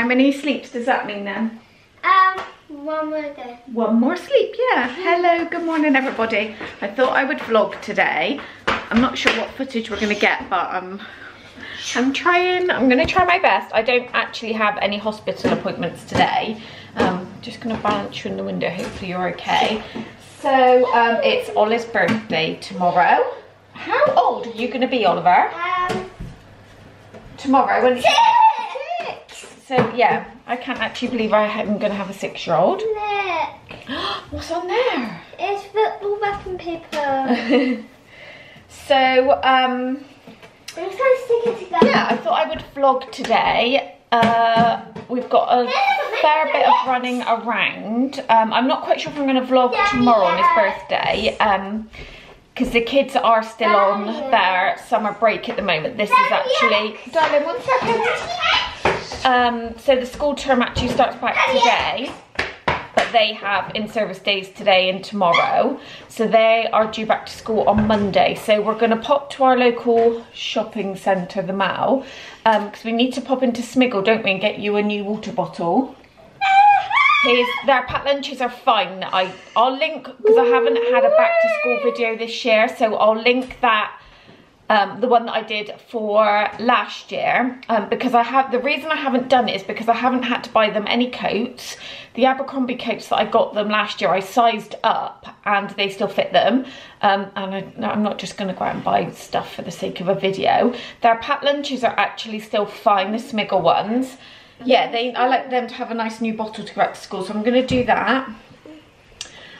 How many sleeps does that mean then? One more day. One more sleep, yeah. Hello, good morning everybody. I thought I would vlog today. I'm not sure what footage we're gonna get, but I'm gonna try my best. I don't actually have any hospital appointments today. Just gonna balance you in the window, hopefully you're okay. So it's Oliver's birthday tomorrow. How old are you gonna be, Oliver? Tomorrow when it's 6. So yeah, I can't actually believe I'm gonna have a 6-year-old. Look. What's on there? It's football wrapping paper. So I'm trying to stick it together. yeah, I thought I would vlog today. We've got a fair bit of running around. I'm not quite sure if I'm going to vlog tomorrow on his birthday, because the kids are still on their summer break at the moment. This is actually, darling, 1 second. So the school term actually starts back today, but they have in-service days today and tomorrow. So they are due back to school on Monday. So we're going to pop to our local shopping centre, the Mall, because we need to pop into Smiggle, don't we, and get you a new water bottle. Their packed lunches are fine. I'll link, because I haven't had a back to school video this year, so I'll link that, the one that I did for last year, because the reason I haven't done it is because I haven't had to buy them any coats. The Abercrombie coats that I got them last year, I sized up and they still fit them. And I'm not just going to go out and buy stuff for the sake of a video. Their packed lunches are actually still fine, the Smiggle ones. Yeah, I like them to have a nice new bottle to go back to school, so I'm going to do that.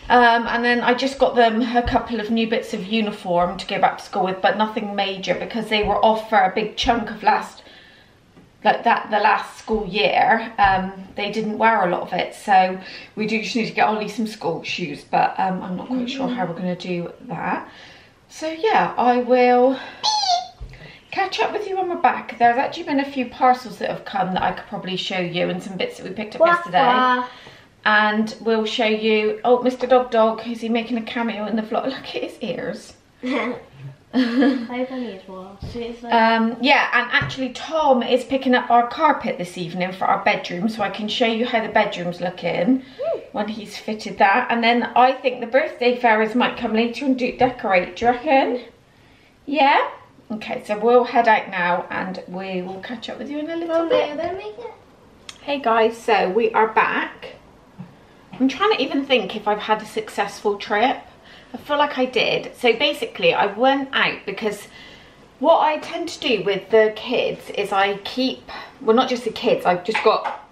And then I just got them a couple of new bits of uniform to go back to school with, but nothing major, because they were off for a big chunk of the last school year. They didn't wear a lot of it, so we do just need to get Ollie some school shoes, but I'm not quite sure how we're going to do that. So yeah, I will catch up with you when we're back. There's actually been a few parcels that have come that I could probably show you, and some bits that we picked up yesterday. And we'll show you. Oh, Mr. Dog, is he making a cameo in the vlog? Look at his ears. I have only as well. So it's like... yeah, and actually Tom is picking up our carpet this evening for our bedroom, so I can show you how the bedroom's looking when he's fitted that. And then I think the birthday fairies might come later and decorate. Do you reckon? Yeah? Okay, so we'll head out now and we will catch up with you in a little bit. Hey guys, so we are back. I'm trying to even think if I've had a successful trip. I feel like I did. So basically I went out because what I tend to do with the kids is I keep, well, not just the kids, I've just got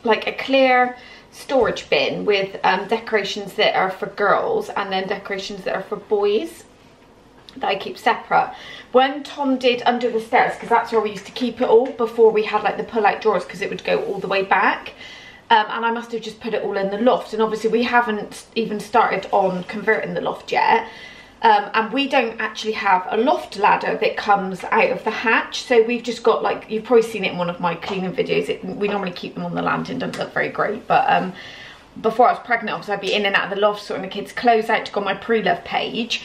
like a clear storage bin with decorations that are for girls and then decorations that are for boys that I keep separate. When Tom did under the stairs, because that's where we used to keep it all before we had like the pull-out drawers, because it would go all the way back. And I must have just put it all in the loft, and obviously we haven't even started on converting the loft yet. And we don't actually have a loft ladder that comes out of the hatch, so we've just got, like, you've probably seen it in one of my cleaning videos, we normally keep them on the landing. Doesn't look very great, but before I was pregnant, obviously I'd be in and out of the loft sorting the kids' clothes out to go on my pre-love page.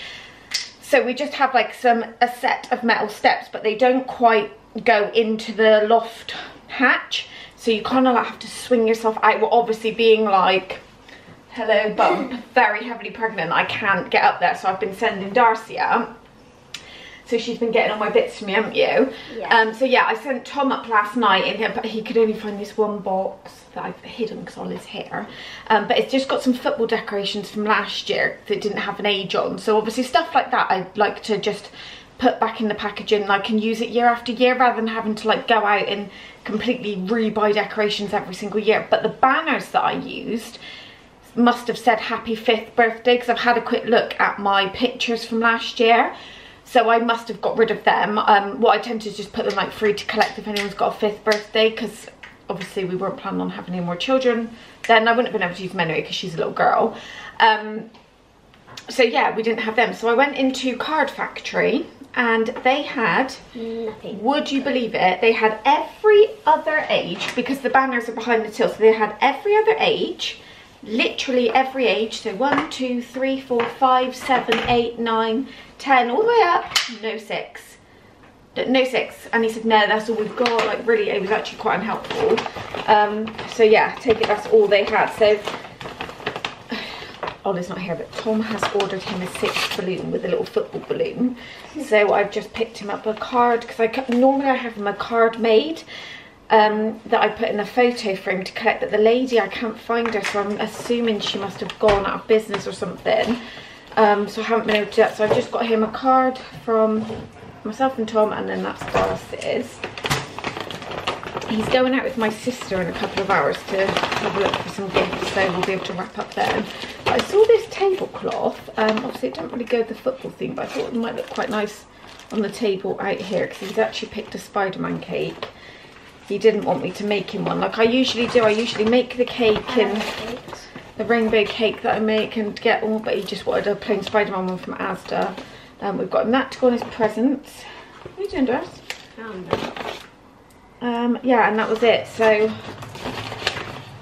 So we just have like a set of metal steps, but they don't quite go into the loft hatch. So you kind of like have to swing yourself out. Well, obviously being like, hello bump, very heavily pregnant, I can't get up there. So I've been sending Darcy up. So she's been getting all my bits for me, haven't you? Yeah. So yeah, I sent Tom up last night in here, but he could only find this one box that I've hidden because Ollie's here. But it's just got some football decorations from last year that didn't have an age on. So obviously stuff like that I like to just put back in the packaging, and I can use it year after year rather than having to like go out and completely re-buy decorations every single year. But the banners that I used must have said happy 5th birthday, because I've had a quick look at my pictures from last year. So I must have got rid of them. What I tend to just put them like free to collect if anyone's got a 5th birthday, because obviously we weren't planning on having any more children. Then I wouldn't have been able to use them anyway because she's a little girl. So yeah, we didn't have them. So I went into Card Factory and they had, nothing. Would you believe it? They had every other age, because the banners are behind the till. So they had every other age, literally every age. So 1, 2, 3, 4, 5, 7, 8, 9, 10, all the way up, no 6. no 6, and he said no, that's all we've got. Like really, it was actually quite unhelpful. So yeah, take it that's all they had. So Ollie's not here, but Tom has ordered him a 6th balloon with a little football balloon. So I've just picked him up a card, because normally I have him a card made that I put in a photo frame to collect, but the lady, I can't find her, so I'm assuming she must have gone out of business or something. So I haven't been able to do that. So I've just got him a card from myself and Tom, and then that's Darcy's. He's going out with my sister in a couple of hours to have a look for some gifts, so we'll be able to wrap up then. But I saw this tablecloth. Obviously it didn't really go with the football theme, but I thought it might look quite nice on the table out here, because he's actually picked a Spider-Man cake. He didn't want me to make him one like I usually do. I usually make the cake in the rainbow cake that I make and get all, but he just wanted a plain Spider-Man one from Asda. We've got him that to go on his presents. What are you doing, Doris? Yeah, and that was it. So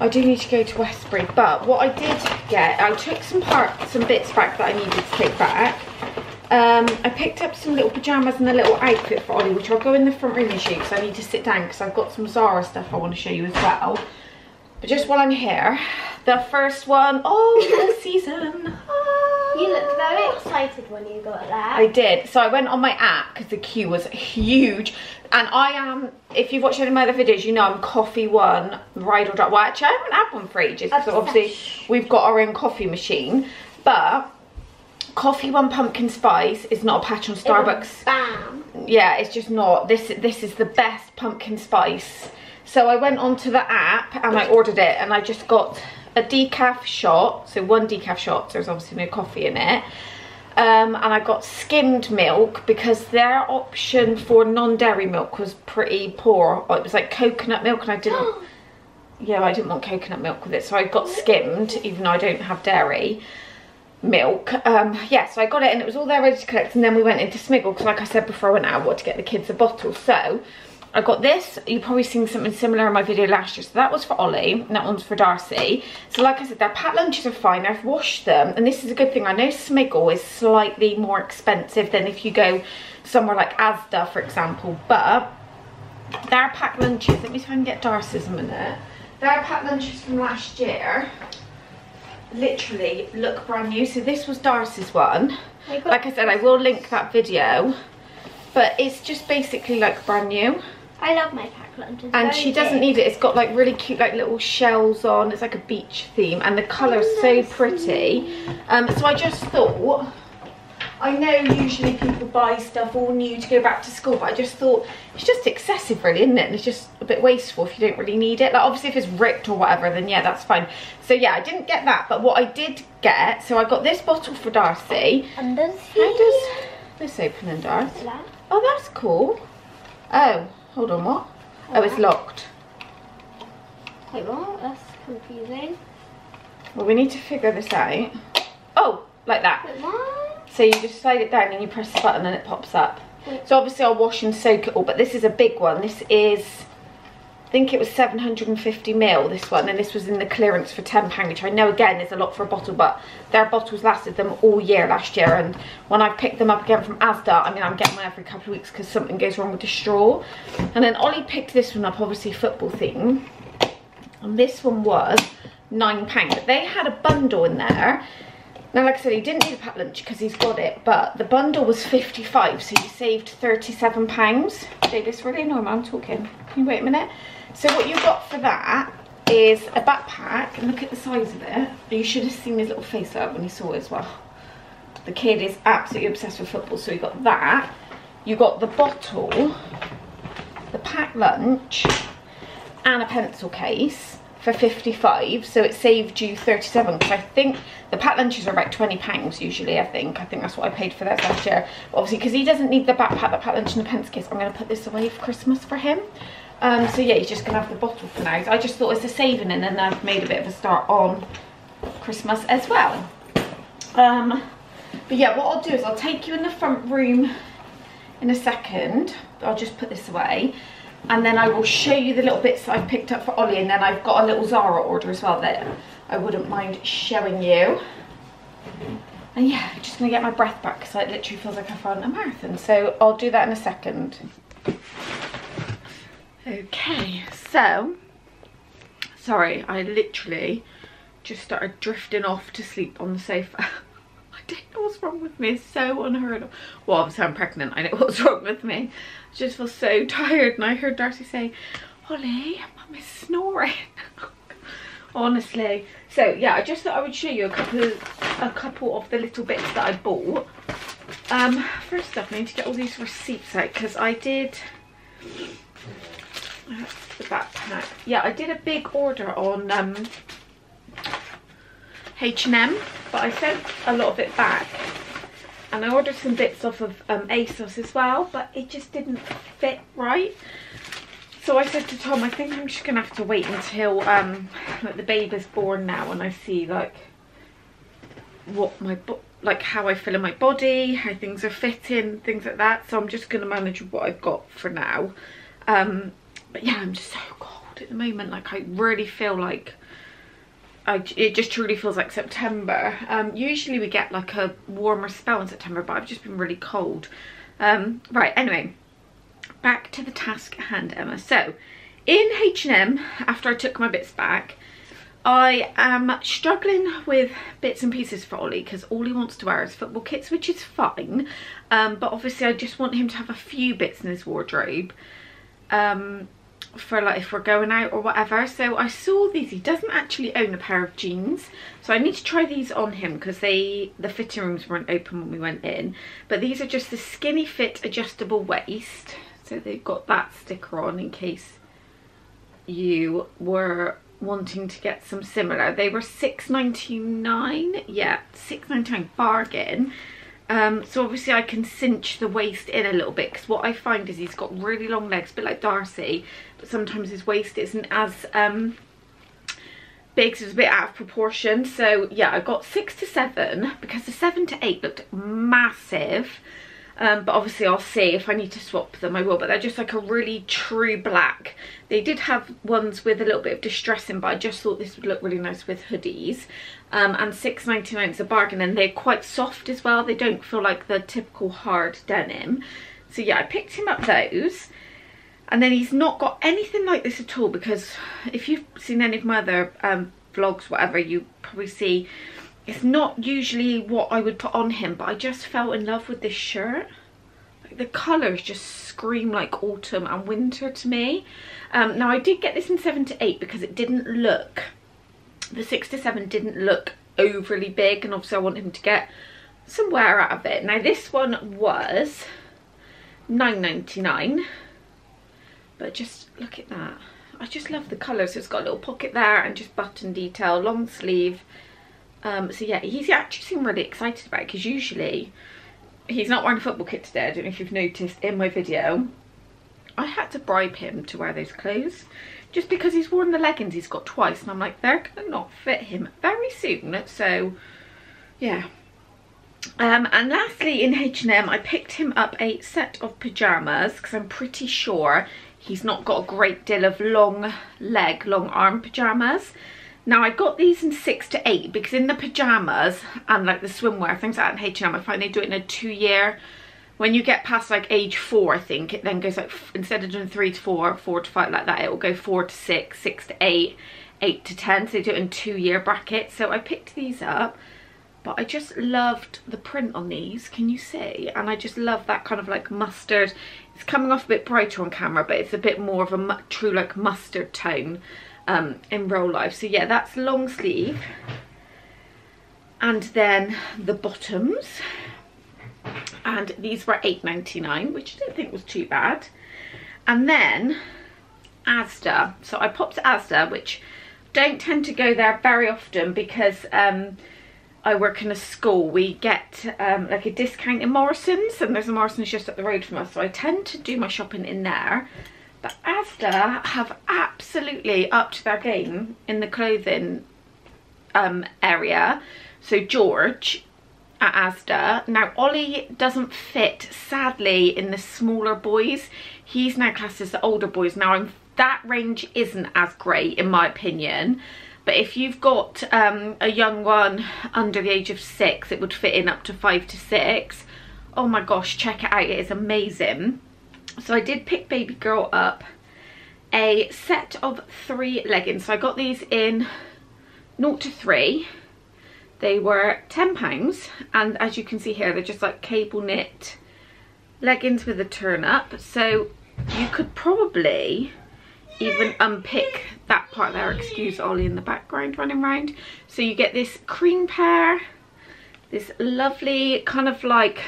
I do need to go to Westbury, but what I did get, I took some bits back that I needed to take back. I picked up some little pyjamas and a little outfit for Ollie, which I'll go in the front room and show you, because I need to sit down because I've got some Zara stuff I want to show you as well. But just while I'm here, the first one, the season. You looked very excited when you got that. I did. So I went on my app because the queue was huge. And I am, if you've watched any of my other videos, you know I'm coffee one, ride or die. Well, actually, I haven't had one for ages, because obviously we've got our own coffee machine. But coffee one pumpkin spice is not a patch on Starbucks. Bam. Yeah, it's just not. This is the best pumpkin spice. So I went onto the app and I ordered it, and I just got a decaf shot. So 1 decaf shot, so there's obviously no coffee in it. And I got skimmed milk, because their option for non-dairy milk was pretty poor. It was like coconut milk, and I didn't yeah, I didn't want coconut milk with it, so I got skimmed, even though I don't have dairy milk. Yeah, so I got it, and it was all there ready to collect, and then we went into Smiggle, because like I said before I went out, I wanted to get the kids a bottle. So I got this. You've probably seen something similar in my video last year. So that was for Ollie, and that one's for Darcy. So like I said, their packed lunches are fine. I've washed them, and this is a good thing. I know Smiggle is slightly more expensive than if you go somewhere like Asda, for example, but their packed lunches, let me see if I can get Darcy's a minute. Their packed lunches from last year literally look brand new. So this was Darcy's one. Like I said, I will link that video, but it's just basically like brand new. I love my packed lunches. And she doesn't need it. It's got like really cute like little shells on. It's like a beach theme, and the colour's so pretty. So I just thought, I know usually people buy stuff all new to go back to school, but I just thought it's just excessive really, isn't it? And it's just a bit wasteful if you don't really need it. Like obviously if it's ripped or whatever, then yeah, that's fine. So yeah, I didn't get that, but what I did get, so I got this bottle for Darcy. And does how does this open and Darcy? Oh, that's cool. Oh, hold on, what? Oh, it's locked. Wait, what? That's confusing. Well, we need to figure this out. Oh, like that. Wait, what? So you just slide it down and you press the button and it pops up. So obviously I'll wash and soak it all, but this is a big one. This is, I think it was 750ml, this one, and this was in the clearance for £10, which I know again is a lot for a bottle, but their bottles lasted them all year last year, and when I picked them up again from Asda, I mean I'm getting one every couple of weeks because something goes wrong with the straw. And then Ollie picked this one up, obviously football theme, and this one was £9, but they had a bundle in there. Now, like I said, he didn't need a packed lunch because he's got it, but the bundle was £55, so you saved £37. Davis, really annoying, I'm talking. Can you wait a minute? So what you got for that is a backpack, and look at the size of it. You should have seen his little face up when he saw it as well. The kid is absolutely obsessed with football, so you got that. You got the bottle, the packed lunch, and a pencil case for £55, so it saved you £37, because I think the packed lunches are about £20 usually. I think that's what I paid for that last year. But obviously because he doesn't need the backpack, the packed lunch and the pencil case, I'm going to put this away for Christmas for him. So yeah, he's just going to have the bottle for now. So I just thought it's a saving, and then I've made a bit of a start on Christmas as well. But yeah, what I'll do is I'll take you in the front room in a second. I'll just put this away, and then I will show you the little bits that I've picked up for Ollie, and then I've got a little Zara order as well that I wouldn't mind showing you. And yeah, I'm just gonna get my breath back because it literally feels like I've run a marathon. So I'll do that in a second. Okay, so, sorry, I literally just started drifting off to sleep on the sofa. I don't know what's wrong with me, it's so unheard of. Well, obviously I'm pregnant, I know what's wrong with me. I just feel so tired, and I heard Darcy say, Holly, Mum is snoring. Honestly. So yeah, I just thought I would show you a couple of the little bits that I bought. First up, I need to get all these receipts out because I did, that's the backpack. Yeah, I did a big order on H&M, but I sent a lot of it back, and I ordered some bits off of ASOS as well, but it just didn't fit right. So I said to Tom, I think I'm just gonna have to wait until like the baby's born now, and I see like what my how I feel in my body, how things are fitting, things like that. So I'm just gonna manage what I've got for now. But yeah, I'm just so cold at the moment. Like I really feel like it just truly feels like September. Usually we get like a warmer spell in September, but I've just been really cold. Right, anyway. Back to the task at hand, Emma. So in H&M, after I took my bits back, I am struggling with bits and pieces for Ollie because all he wants to wear is football kits, which is fine, but obviously I just want him to have a few bits in his wardrobe for like if we're going out or whatever. So I saw these. He doesn't actually own a pair of jeans, so I need to try these on him because the fitting rooms weren't open when we went in. But these are just the skinny fit adjustable waist. So they've got that sticker on in case you were wanting to get some similar. They were £6.99. Yeah, £6.99 bargain. So obviously I can cinch the waist in a little bit because what I find is he's got really long legs, a bit like Darcy, but sometimes his waist isn't as big, so it's a bit out of proportion. So yeah, I got 6 to 7 because the 7 to 8 looked massive. But obviously I'll see if I need to swap them, I will. But they're just like a really true black. They did have ones with a little bit of distressing, but I just thought this would look really nice with hoodies. And £6.99 is a bargain, and they're quite soft as well. They don't feel like the typical hard denim. So yeah, I picked him up those. And then he's not got anything like this at all, because if you've seen any of my other vlogs, whatever, you probably see it's not usually what I would put on him, but I just fell in love with this shirt. Like the colours just scream like autumn and winter to me. Now I did get this in 7 to 8 because it didn't look, the 6 to 7 didn't look overly big, and obviously I want him to get some wear out of it. Now this one was £9.99, but just look at that. I just love the colours. So it's got a little pocket there and just button detail, long sleeve. So yeah, he's actually seemed really excited about it because usually he's not wearing a football kit today. I don't know if you've noticed in my video. I had to bribe him to wear those clothes just because he's worn the leggings he's got twice, and I'm like, they're gonna not fit him very soon. So yeah. And lastly in H&M, I picked him up a set of pyjamas because I'm pretty sure he's not got a great deal of long arm pyjamas. Now I got these in 6 to 8 because in the pyjamas and like the swimwear, things like that in H&M, I find they do it in a 2-year. When you get past like age 4, I think, it then goes like, instead of doing 3 to 4, 4 to 5 like that, it will go 4 to 6, 6 to 8, 8 to 10. So they do it in 2-year brackets. So I picked these up, but I just loved the print on these. Can you see? And I just love that kind of like mustard. It's coming off a bit brighter on camera, but it's a bit more of a true like mustard tone. In real life. So yeah, that's long sleeve, and then the bottoms, and these were £8.99, which I didn't think was too bad. And then Asda. So I popped to Asda, which don't tend to go there very often because I work in a school. We get like a discount in Morrison's, and there's a Morrison's just up the road from us, so I tend to do my shopping in there. But Asda have absolutely upped their game in the clothing area. So George at Asda. Now Ollie doesn't fit, sadly, in the smaller boys. He's now classed as the older boys. Now that range isn't as great in my opinion, but if you've got a young one under the age of 6, it would fit in up to 5 to 6. Oh my gosh, check it out, it is amazing. So I did pick baby girl up a set of 3 leggings. So I got these in 0 to 3. They were £10, and as you can see here, they're just like cable knit leggings with a turn up. So you could probably even unpick that part there. Excuse Ollie in the background running around. So you get this cream pair, this lovely kind of like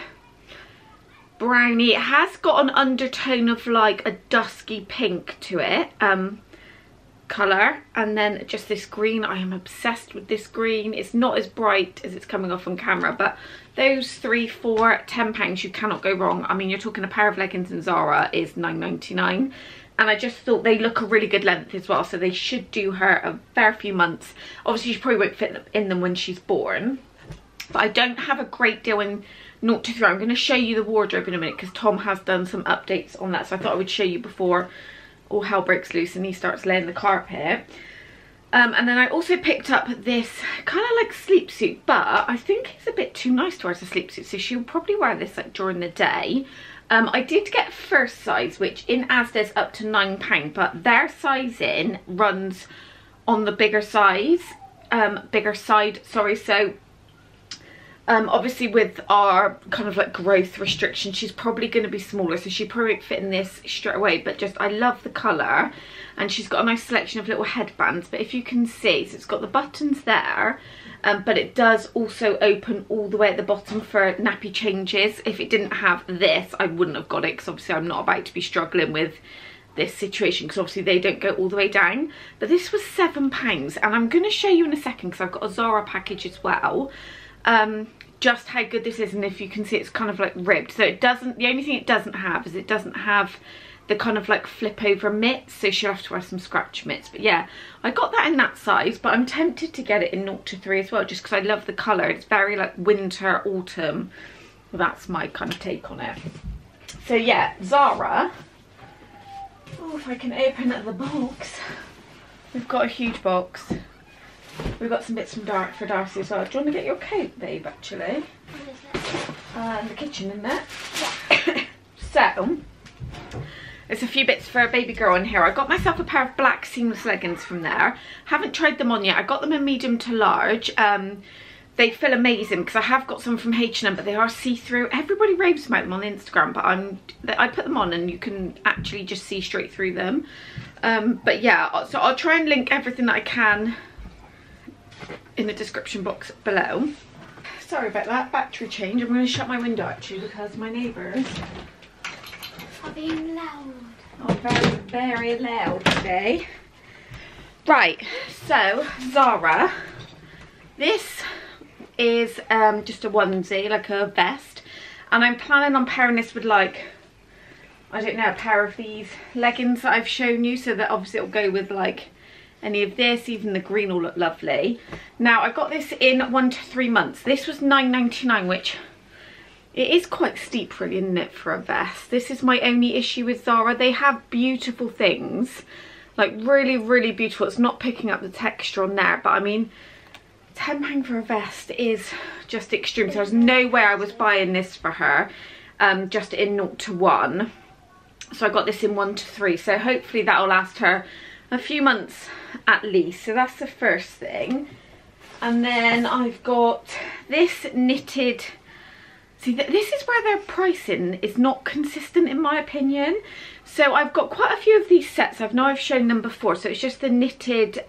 brownie. It has got an undertone of like a dusky pink to it colour, and then just this green. I am obsessed with this green. It's not as bright as it's coming off on camera, but those 3 for £10, you cannot go wrong. I mean, you're talking a pair of leggings in Zara is £9.99, and I just thought they look a really good length as well, so they should do her a fair few months. Obviously she probably won't fit in them when she's born, but I don't have a great deal in 0 to 3. I'm going to show you the wardrobe in a minute because Tom has done some updates on that, so I thought I would show you before all hell breaks loose and he starts laying the carpet. And then I also picked up this kind of like sleep suit, but I think it's a bit too nice to wear as a sleep suit, so she'll probably wear this like during the day. I did get first size, which in Asda's up to £9, but their sizing runs on the bigger side, sorry. So obviously with our kind of like growth restriction, she's probably going to be smaller, so she probably won't fit in this straight away. But just, I love the colour, and she's got a nice selection of little headbands. But if you can see, so it's got the buttons there, but it does also open all the way at the bottom for nappy changes. If it didn't have this, I wouldn't have got it, because obviously I'm not about to be struggling with this situation, because obviously they don't go all the way down. But this was £7, and I'm going to show you in a second because I've got a Zara package as well, just how good this is. And if you can see, it's kind of like ribbed, so it doesn't, the only thing it doesn't have is it doesn't have the kind of like flip over mitts, so she'll have to wear some scratch mitts. But yeah, I got that in that size, but I'm tempted to get it in 0 to 3 as well, just because I love the colour. It's very like winter, autumn. Well, that's my kind of take on it. So yeah, Zara. Oh, if I can open up the box. We've got a huge box. We've got some bits from for Darcy as well. Do you want to get your coat, babe, actually? The kitchen in there. Yeah. So, there's a few bits for a baby girl in here. I got myself a pair of black seamless leggings from there. Haven't tried them on yet. I got them in medium to large. They feel amazing because I have got some from H&M, but they are see-through. Everybody raves about them on Instagram, but I put them on and you can actually just see straight through them. But yeah, so I'll try and link everything that I can in the description box below. Sorry about that, battery change. I'm going to shut my window actually because my neighbours are being loud. Oh, very, very loud today. Right, so Zara. This is just a onesie, like a vest. And I'm planning on pairing this with like, I don't know, a pair of these leggings that I've shown you. So that obviously it'll go with like any of this, even the green will look lovely. Now I got this in 1 to 3 months. This was £9.99, which it is quite steep really, isn't it, for a vest? This is my only issue with Zara. They have beautiful things, like really, really beautiful. It's not picking up the texture on there, but I mean, £10 for a vest is just extreme. So there's no way I was buying this for her, just in 0 to 1. So I got this in 1 to 3. So hopefully that'll last her a few months at least. So that's the first thing. And then I've got this knitted, see, this is where their pricing is not consistent in my opinion. So I've got quite a few of these sets. I've shown them before. So it's just the knitted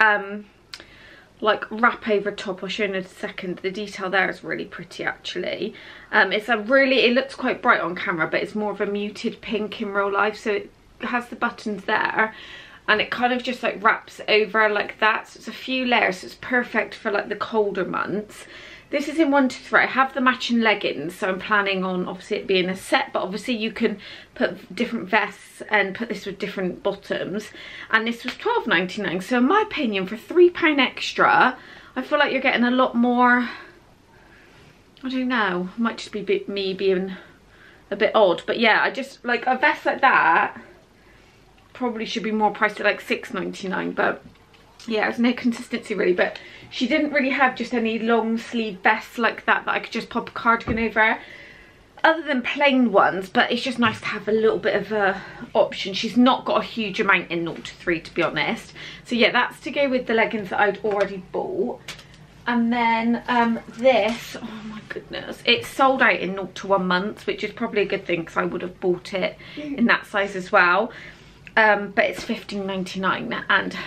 like wrap over top. I'll show you in a second. The detail there is really pretty actually. It's a really, it looks quite bright on camera, but it's more of a muted pink in real life. So it has the buttons there, and it kind of just like wraps over like that. So it's a few layers, so it's perfect for like the colder months. This is in 1 to 3. I have the matching leggings, so I'm planning on obviously it being a set, but obviously you can put different vests and put this with different bottoms. And this was £12.99. So in my opinion, for £3 extra, I feel like you're getting a lot more. I don't know, it might just be me being a bit odd, but yeah, I just like a vest like that probably should be more priced at like £6.99, but yeah, there's no consistency really, but she didn't really have just any long sleeve vests like that I could just pop a cardigan over, other than plain ones. But it's just nice to have a little bit of a option. She's not got a huge amount in 0 to 3, to be honest. So yeah, that's to go with the leggings that I'd already bought. And then this, oh my goodness, it's sold out in 0 to 1 months, which is probably a good thing because I would have bought it in that size as well. But it's $15.99, and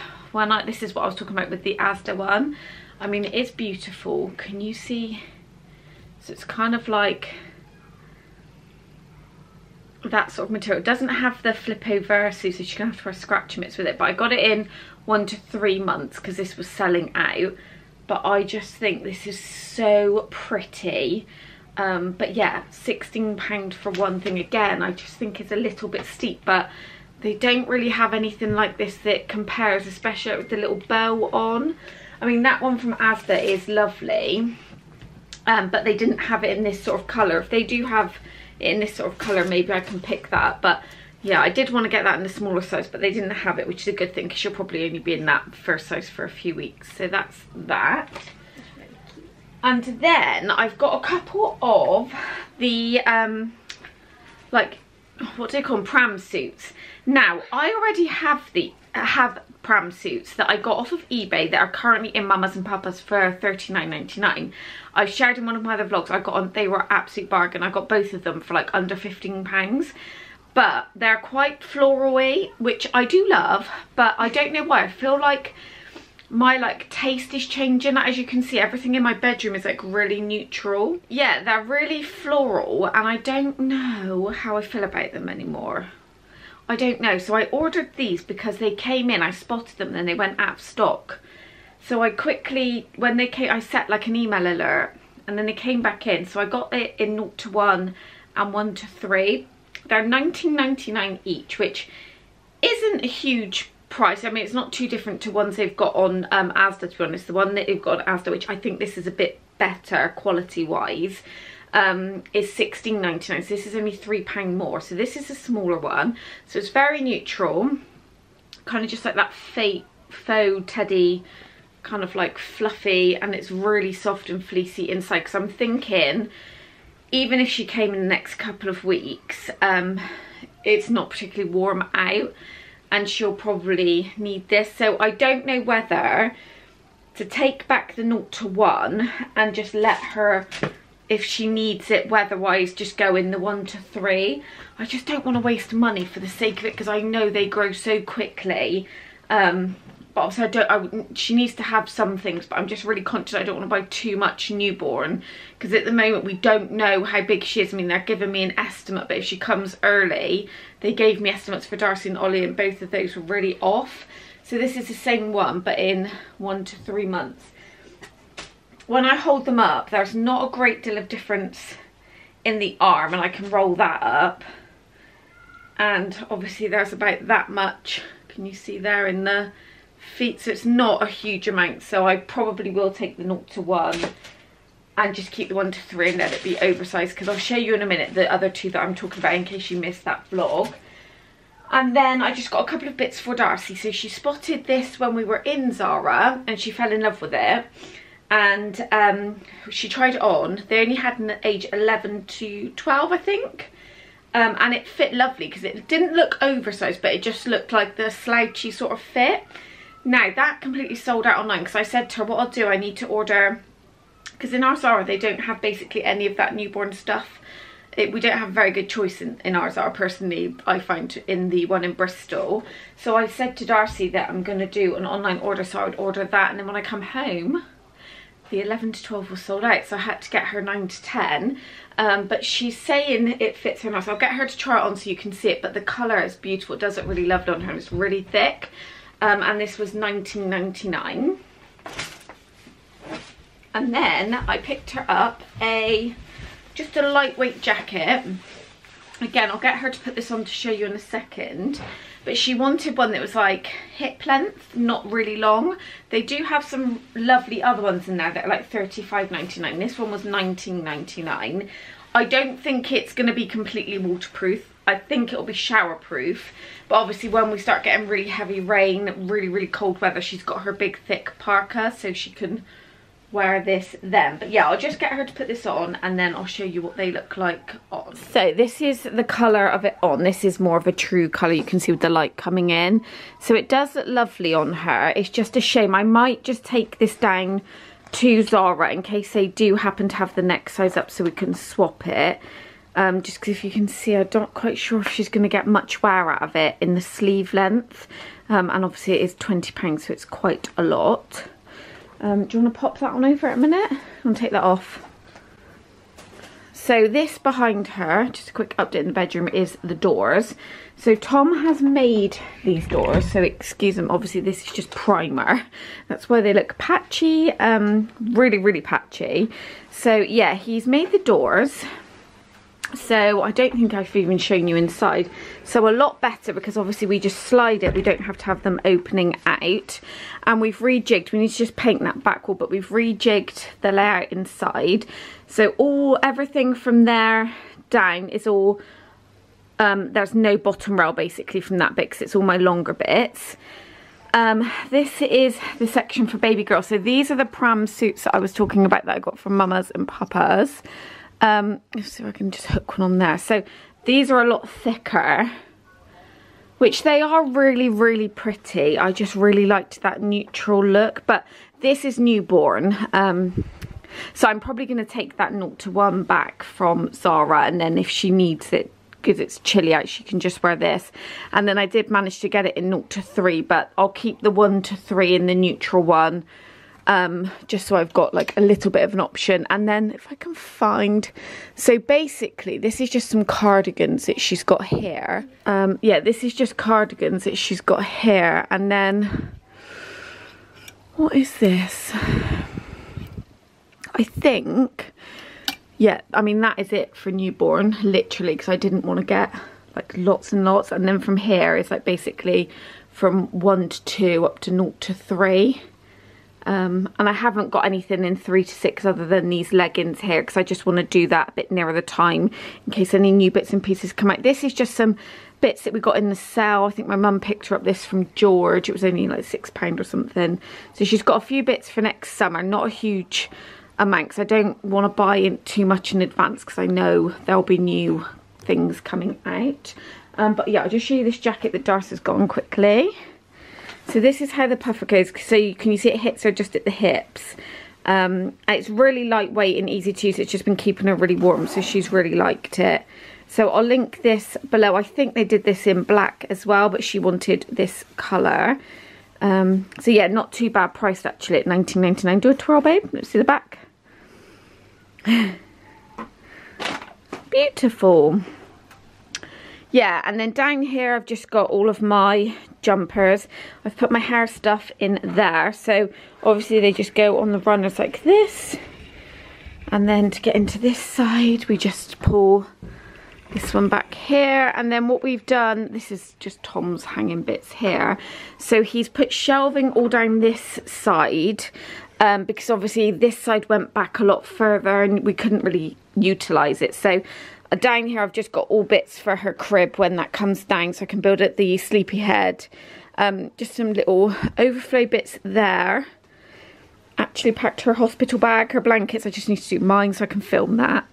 this is what I was talking about with the Asda one. I mean, it's beautiful. Can you see? So it's kind of like that sort of material. It doesn't have the flip over, so you're gonna have to wear scratch mitts with it. But I got it in 1 to 3 months because this was selling out. But I just think this is so pretty. But yeah, £16 for one thing. Again, I just think it's a little bit steep, but they don't really have anything like this that compares, especially with the little bow on. I mean, that one from Asda is lovely, but they didn't have it in this sort of colour. If they do have it in this sort of colour, maybe I can pick that. But yeah, I did want to get that in the smaller size, but they didn't have it, which is a good thing because she'll probably only be in that first size for a few weeks. So that's that. And then I've got a couple of the like, what do they call them, pram suits. Now, I already have pram suits that I got off of eBay that are currently in Mamas and Papas for $39.99. I've shared in one of my other vlogs. I got on, they were absolute bargain. I got both of them for like under £15. But they're quite floral-y, which I do love, but I don't know why. I feel like my taste is changing. As you can see, everything in my bedroom is like really neutral. Yeah, they're really floral, and I don't know how I feel about them anymore. I don't know. So I ordered these because they came in, I spotted them, then they went out of stock. So I quickly, when they came, I set like an email alert, and then they came back in. So I got it in 0 to 1 and 1 to 3. They're $19.99 each, which isn't a huge price. I mean, it's not too different to ones they've got on Asda, to be honest. The one that they've got on Asda, which I think this is a bit better quality-wise, is $16.99. So this is only £3 more. So this is a smaller one. So it's very neutral, kind of just like that faux teddy, kind of like fluffy, and it's really soft and fleecy inside. Because I'm thinking, even if she came in the next couple of weeks, it's not particularly warm out, and she'll probably need this. So I don't know whether to take back the 0 to 1 and just let her, if she needs it weather-wise, just go in the 1 to 3. I just don't want to waste money for the sake of it, because I know they grow so quickly. But also she needs to have some things, but I'm just really conscious I don't want to buy too much newborn, because at the moment we don't know how big she is. I mean, they're giving me an estimate, but if she comes early, they gave me estimates for Darcy and Ollie, and both of those were really off. So this is the same one, but in 1 to 3 months. When I hold them up, there's not a great deal of difference in the arm, and I can roll that up, and obviously there's about that much, can you see there, in the feet, so it's not a huge amount. So I probably will take the 0 to 1 and just keep the 1 to 3 and let it be oversized, because I'll show you in a minute the other two that I'm talking about in case you missed that vlog. And then I just got a couple of bits for Darcy. So she spotted this when we were in Zara and she fell in love with it, and she tried it on. They only had an age 11 to 12, I think. And it fit lovely because it didn't look oversized, but it just looked like the slouchy sort of fit. Now that completely sold out online, because I said to her, what I'll do, I need to order, because in our Zara they don't have basically any of that newborn stuff. We don't have a very good choice in our Zara, personally, I find, in the one in Bristol. So I said to Darcy that I'm going to do an online order, so I would order that, and then when I come home, the 11 to 12 was sold out, so I had to get her 9 to 10. But she's saying it fits her now, so I'll get her to try it on so you can see it. But the colour is beautiful, it does look really lovely on her, and it's really thick. And this was $19.99. And then I picked her up just a lightweight jacket. Again, I'll get her to put this on to show you in a second. But she wanted one that was like hip length, not really long. They do have some lovely other ones in there that are like $35.99. This one was $19.99. I don't think it's going to be completely waterproof. I think it'll be shower proof, but obviously when we start getting really heavy rain, really cold weather, she's got her big thick parka, so she can wear this then. But yeah, I'll just get her to put this on and then I'll show you what they look like on. So this is the colour of it on. This is more of a true colour, you can see with the light coming in. So it does look lovely on her. It's just a shame. I might just take this down to Zara in case they do happen to have the next size up so we can swap it. Just because if you can see, I'm not quite sure if she's going to get much wear out of it in the sleeve length. And obviously it is £20, so it's quite a lot. Do you want to pop that on over a minute? I'll take that off. So this behind her, just a quick update in the bedroom, is the doors. So Tom has made these doors, so excuse them, obviously this is just primer. That's why they look patchy, really patchy. So yeah, he's made the doors. So I don't think I've even shown you inside. So a lot better because obviously we just slide it. We don't have to have them opening out. And we've rejigged. We need to just paint that back wall, but we've rejigged the layout inside. So everything from there down is all, there's no bottom rail basically from that bit because it's all my longer bits. This is the section for baby girl. So these are the pram suits that I was talking about that I got from Mama's and Papa's. Let's see if I can just hook one on there. So these are a lot thicker, which they are really pretty. I just really liked that neutral look, but this is newborn. So I'm probably going to take that 0 to 1 back from Zara, and then if she needs it, because it's chilly out, she can just wear this. And then I did manage to get it in 0 to 3, but I'll keep the 1 to 3 in the neutral one. Just so I've got like a little bit of an option. And then if I can find, so basically this is just some cardigans that she's got here. Yeah, this is just cardigans that she's got here. And then what is this? I think, yeah, I mean that is it for newborn, literally, because I didn't want to get like lots and lots. And then from here is like basically from 1 to 2 up to 0 to 3. And I haven't got anything in 3 to 6 other than these leggings here because I just want to do that a bit nearer the time in case any new bits and pieces come out. This is just some bits that we got in the sale. I think my mum picked her up this from George. It was only like £6 or something. So she's got a few bits for next summer, not a huge amount because I don't want to buy in too much in advance because I know there'll be new things coming out. But yeah, I'll just show you this jacket that Darcy's got on quickly. So this is how the puffer goes. So can you see it hits her just at the hips? It's really lightweight and easy to use. It's just been keeping her really warm, so she's really liked it. So I'll link this below. I think they did this in black as well, but she wanted this colour. So yeah, not too bad priced actually at £19.99. Do a twirl, babe. Let's see the back. Beautiful. Yeah, and then down here I've just got all of my jumpers. I've put my hair stuff in there. So obviously they just go on the runners like this. And then to get into this side, we just pull this one back here. And then what we've done, this is just Tom's hanging bits here. So he's put shelving all down this side. Because obviously this side went back a lot further and we couldn't really utilise it. So down here I've just got all bits for her crib when that comes down so I can build it the sleepy head. Just some little overflow bits there. Actually packed her hospital bag, her blankets. I just need to do mine so I can film that.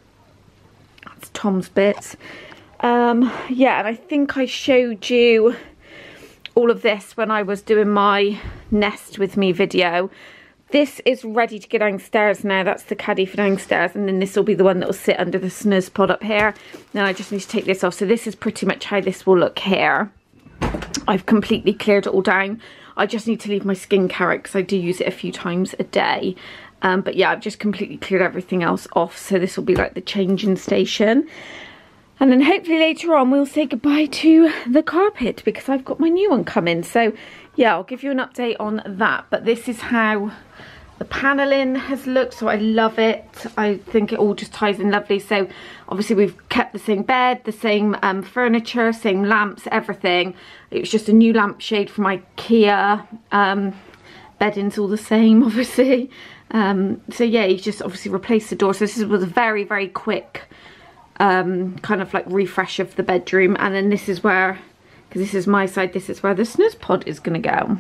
That's Tom's bits. Yeah, and I think I showed you all of this when I was doing my Nest With Me video. This is ready to go downstairs now. That's the caddy for downstairs. And then this will be the one that will sit under the snooze pod up here. Now I just need to take this off. So this is pretty much how this will look here. I've completely cleared it all down. I just need to leave my skincare out because I do use it a few times a day. But yeah, I've just completely cleared everything else off. So this will be like the changing station. And then hopefully later on we'll say goodbye to the carpet because I've got my new one coming. So yeah, I'll give you an update on that. But this is how the paneling has looked, so I love it. I think it all just ties in lovely. So obviously we've kept the same bed, the same furniture, same lamps, everything. It was just a new lampshade from IKEA. Bedding's all the same, obviously. So yeah, you just obviously replaced the door. So this was a very quick kind of like refresh of the bedroom. And then this is where, because this is my side, this is where the snooze pod is gonna go.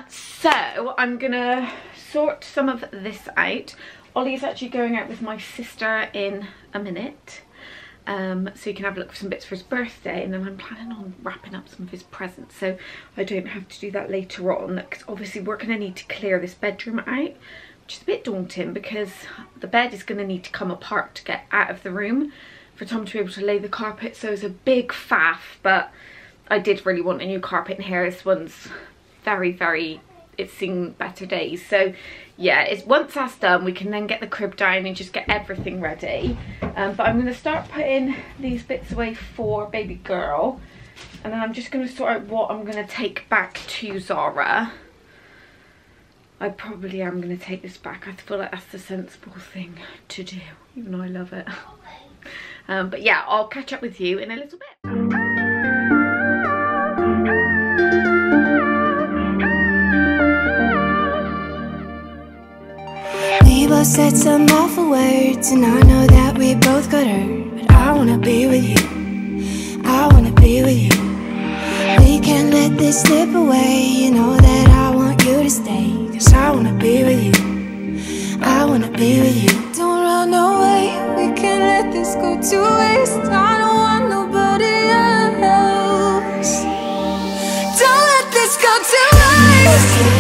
So I'm gonna sort some of this out. Ollie's actually going out with my sister in a minute. So you can have a look for some bits for his birthday, and then I'm planning on wrapping up some of his presents so I don't have to do that later on, because obviously we're going to need to clear this bedroom out, which is a bit daunting because the bed is going to need to come apart to get out of the room for Tom to be able to lay the carpet. So it's a big faff, but I did really want a new carpet in here. This one's very, it's seen better days. So yeah, it's once that's done we can then get the crib down and just get everything ready. But I'm going to start putting these bits away for baby girl, and then I'm just going to sort out what I'm going to take back to Zara. I probably am going to take this back. I feel like that's the sensible thing to do, even though I love it. But yeah, I'll catch up with you in a little bit. We both said some awful words, and I know that we both got hurt, but I wanna be with you, I wanna be with you. We can't let this slip away, you know that I want you to stay, 'cause I wanna be with you, I wanna be with you. Don't run away, we can't let this go to waste, I don't want nobody else. Don't let this go to waste.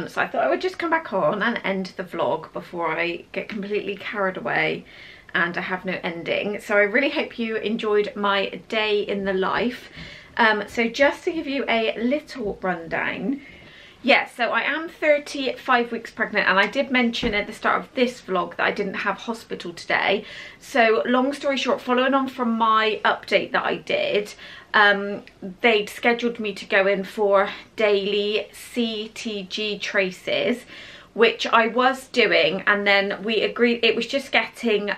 So I thought I would just come back on and end the vlog before I get completely carried away and I have no ending. So I really hope you enjoyed my day in the life. So just to give you a little rundown, yeah, so I am 35 weeks pregnant, and I did mention at the start of this vlog that I didn't have hospital today. So long story short, following on from my update that I did, they'd scheduled me to go in for daily CTG traces, which I was doing, and then we agreed it was just getting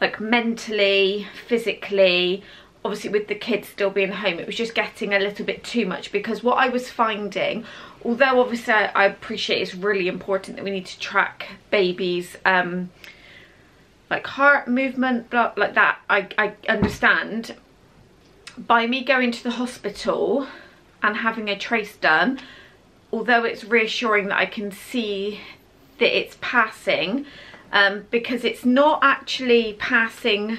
like mentally, physically, obviously with the kids still being home, it was just getting a little bit too much, because what I was finding, although obviously I appreciate it's really important that we need to track babies like heart movement, blah, like that, I understand. By me going to the hospital and having a trace done, although it's reassuring that I can see that it's passing, because it's not actually passing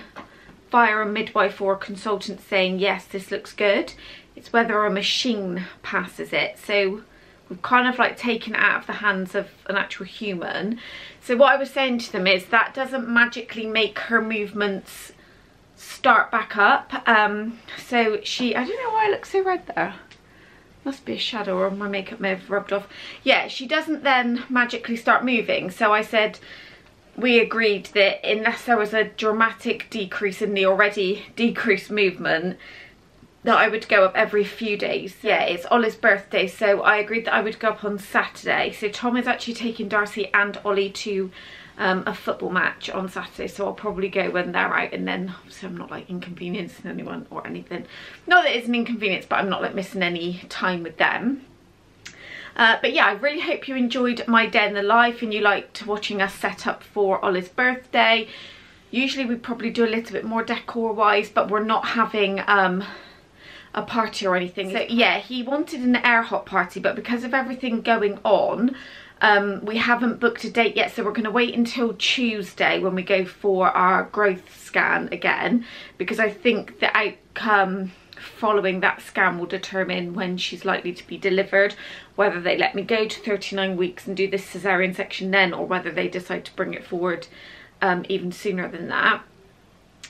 via a midwife or a consultant saying yes, this looks good, it's whether a machine passes it. So we've kind of like taken it out of the hands of an actual human. So what I was saying to them is that doesn't magically make her movements start back up. So she, I don't know why I look so red there, must be a shadow or my makeup may have rubbed off. Yeah, she doesn't then magically start moving. So I said, we agreed that unless there was a dramatic decrease in the already decreased movement, that I would go up every few days. Yeah, it's Ollie's birthday, so I agreed that I would go up on Saturday. So Tom is actually taking Darcy and Ollie to a football match on Saturday, so I'll probably go when they're out, and then obviously I'm not like inconveniencing anyone or anything. Not that it's an inconvenience, but I'm not like missing any time with them. But yeah, I really hope you enjoyed my day in the life and you liked watching us set up for Ollie's birthday. Usually we probably do a little bit more decor wise, but we're not having a party or anything. So yeah, he wanted an air hot party, but because of everything going on, we haven't booked a date yet, so we're going to wait until Tuesday when we go for our growth scan again, because I think the outcome following that scan will determine when she's likely to be delivered, whether they let me go to 39 weeks and do this cesarean section then, or whether they decide to bring it forward even sooner than that.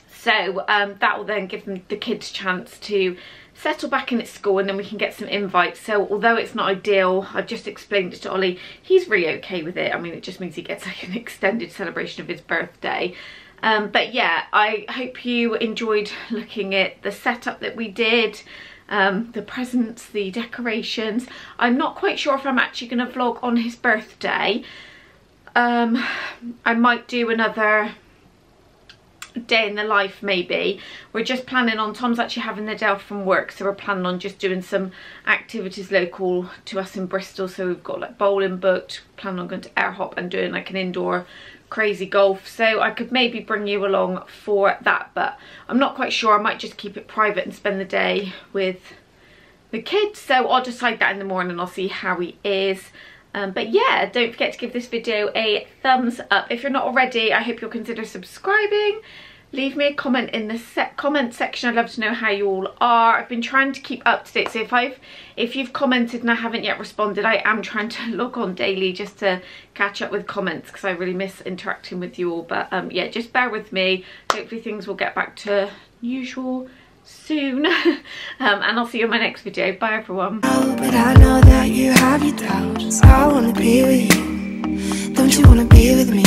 So that will then give them the kids chance to settle back in at school, and then we can get some invites. So although it's not ideal, I've just explained it to Ollie, he's really okay with it. I mean, it just means he gets like an extended celebration of his birthday. But yeah, I hope you enjoyed looking at the setup that we did, the presents, the decorations. I'm not quite sure if I'm actually going to vlog on his birthday. I might do another day in the life maybe. We're just planning on, Tom's actually having the day off from work, so we're planning on just doing some activities local to us in Bristol. So we've got like bowling booked, planning on going to air hop and doing like an indoor crazy golf, so I could maybe bring you along for that, but I'm not quite sure. I might just keep it private and spend the day with the kids, so I'll decide that in the morning. I'll see how he is. But yeah, don't forget to give this video a thumbs up. If you're not already, I hope you'll consider subscribing. Leave me a comment in the comment section. I'd love to know how you all are. I've been trying to keep up to date, so if you've commented and I haven't yet responded, I am trying to log on daily just to catch up with comments, because I really miss interacting with you all. But yeah, just bear with me. Hopefully things will get back to usual soon. And I'll see you in my next video. Bye everyone. But I know that you have your doubts. I wanna be with you. Don't you wanna be with me?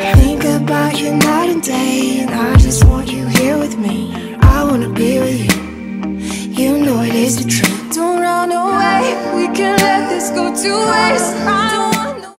I think about you night and day, and I just want you here with me. I wanna be with you. You know it is the truth. Don't run away. We can let this go to waste.